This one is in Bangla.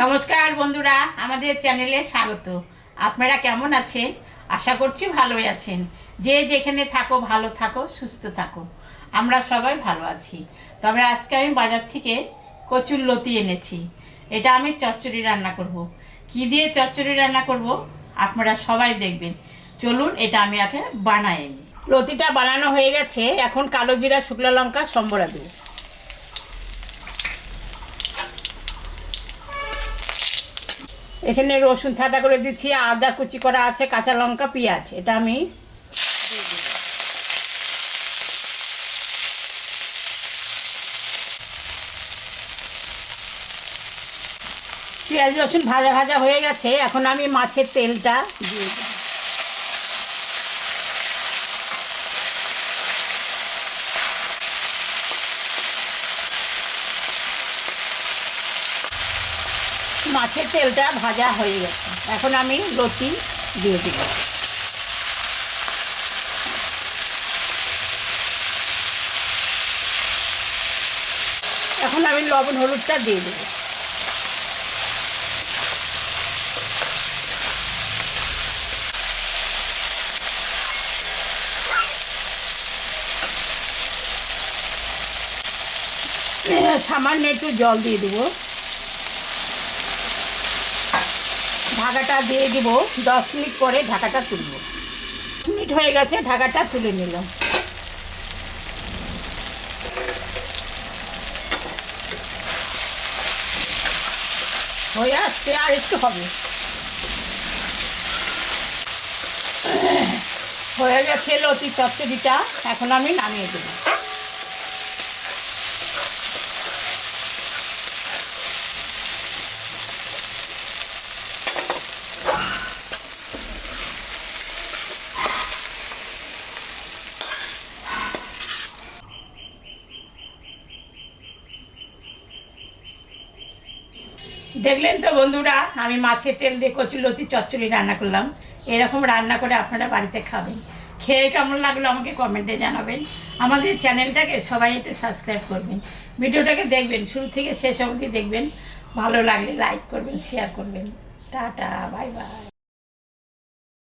নমস্কার বন্ধুরা, আমাদের চ্যানেলে স্বাগত। আপনারা কেমন আছেন? আশা করছি ভালোই আছেন। যে যেখানে থাকো ভালো থাকো, সুস্থ থাকো। আমরা সবাই ভালো আছি। তবে আজকে আমি বাজার থেকে কচুর লতি এনেছি। এটা আমি চচ্চড়ি রান্না করব। কি দিয়ে চচ্চড়ি রান্না করব আপনারা সবাই দেখবেন। চলুন এটা আমি আগে বানাই নিই। লতিটা বানানো হয়ে গেছে। এখন কালো জিরা, শুকনো লঙ্কা, সম্বরা দেব। এখানে রসুন থাতা করে দিচ্ছি, আদা কুচি করা আছে, কাঁচা লঙ্কা, পেঁয়াজ। এটা আমি পেঁয়াজ রসুন ভাজা ভাজা হয়ে গেছে। এখন আমি মাছের তেলটা দিয়ে দেব। মাছের তেলটা ভাজা হয়ে গেছে। এখন আমি লতি দিয়ে দেব। এখন আমি লবণ হলুদটা দিয়ে দেবো। সামান্য একটু জল দিয়ে দেবো। ঢাকাটা দিয়ে দিব। 10 মিনিট পরে ঢাকাটা তুলব। 10 মিনিট হয়ে গেছে, ঢাকাটা তুলে নিলাম। হয়ে আসছে, আর একটু হবে। হয়ে গেছে লতি চচ্চড়িটা। এখন আমি নামিয়ে দেব। দেখলেন তো বন্ধুরা, আমি মাছের তেল দিয়ে কচুর লতি চচ্চড়ি রান্না করলাম। এরকম রান্না করে আপনারা বাড়িতে খাবেন। খেয়ে কেমন লাগলো আমাকে কমেন্টে জানাবেন। আমাদের চ্যানেলটাকে সবাই একটু সাবস্ক্রাইব করবেন। ভিডিওটাকে দেখবেন, শুরু থেকে শেষ অবধি দেখবেন। ভালো লাগলে লাইক করবেন, শেয়ার করবেন। Tata, bye bye.